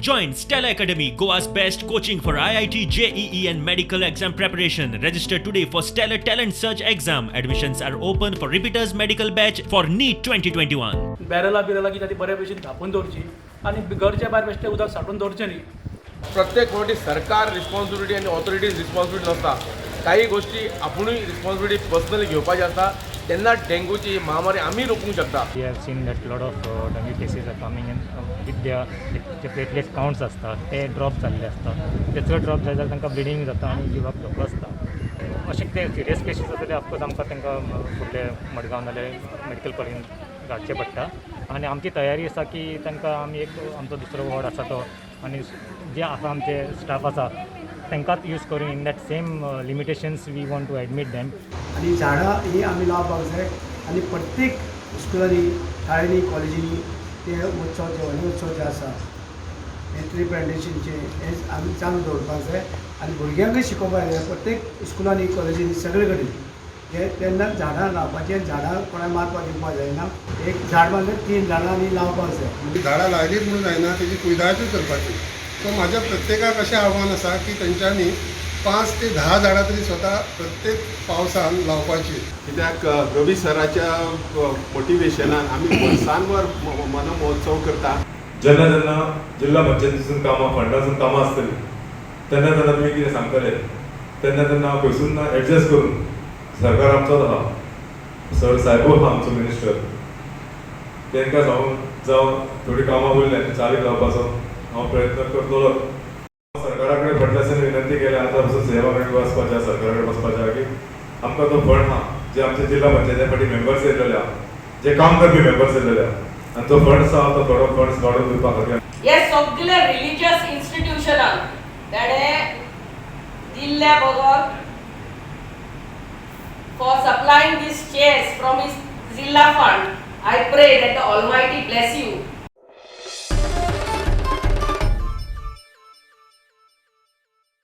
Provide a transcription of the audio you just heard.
Join Stella Academy, Goa's best coaching for IIT, JEE and medical exam preparation. Register today for Stellar Talent Search exam. Admissions are open for repeaters medical batch for NEET 2021. बॅरला Birla की ती बऱ्या पैकी धापून दवरची आणि घरच्या भायर बेश्टें उदक साठोवन दवरचें न्ही. प्रत्येक फावटी सरकार रिस्पॉन्सिबिलिटी आणि ऑथॉरिटीज रिस्पॉन्सिबिलिटी नसता. काही गोष्टी आपुणूय रिस्पॉन्सिबिलिटी पर्सनली घेवपाची आसता. तेन्ना डेंग्यूची महामारी आमी रोखूंक शकता. We have seen that lot of dengue cases are coming in with their जे platelet counts असतात ते ड्रॉप जाल्ले असतात. ते चड ड्रॉप जाल्यार तांकां ब्लिडींग जाता आनी जिवाक धोको आसता. अशें ते सिरियस केसीस आसा ते ऑफकोर्स आमकां तांकां फुडले मडगांव नाल्यार मेडिकल कॉलेजींत धाडचें पडटा. आनी आमची तयारी आसा की तांकां आमी एक आमचो दुसरो वॉर्ड आसा तो आनी जे आसा आमचे स्टाफ आसा तांकांच यूज करून in that same limitations we want to admit them. आणि झाडां ही आमी लावपाक जाय आनी प्रत्येक स्कुलांनी शाळेंनी कॉलेजींनी ते उत्सव जे व्हडले उत्सव जे आसा हे ट्री प्लांटेशनचे हे आमी चालू दवरपाक जाय आनी भुरग्यांकूय शिकोवपाक जाय. प्रत्येक स्कुलांनी कॉलेजींनी सगळे कडेन हे तेन्ना झाडां लावपाचें झाडां कोणाक मारपाक दिवपाक जायना. एक झाड मारलें 3 झाडां आनी लावपाक जाय. म्हणजे झाडां लायलीच म्हणून जायना तेजी कुयदादूय करपाची. सो म्हाज्या प्रत्येकाक अशें आव्हान आसा की तेंच्यांनी 5 ते 10 झाडां तरी स्वता प्रत्येक पावसान लावपाची. कित्याक रवी सराच्या मोटिवेशनान आमी वर्सांवर मन महोत्सव करता. जेन्ना जेन्ना जिल्ला पंचायतीसून कामां फंडासून कामां आसतलीं तेन्ना तेन्ना तुमी कितें सांगतले तेन्ना तेन्ना हांव खंयसून एडजस्ट करून सरकार आमचोच आहा सर साहेबू आहा आमचो मिनिस्टर तांकां सांगून जावं थोडी कामां उरल्या चालीक लावपाचो हांव प्रयत्न करतलो. सरकारा कडेन फाटल्यासान विनंती केल्या आतां पासून सेवा कडेन वचपाचें सरकारा कडेन वचपाचें की आमकां तो फंड आहा जे आमचे जिल्ला पंचायती फाटीं मेंबर्स येयलेले आहा जे काम करपी मेंबर्स येयलेले आहा आनी तो फंड्स आहा तो थोडो फंड्स वाडोवन दिवपा खातीर हे सगळे रिलिजियस इन्स्टिट्यूशनाक ताणे दिल्ल्या बगर for supplying these chairs from his Zilla fund. I pray that the Almighty bless you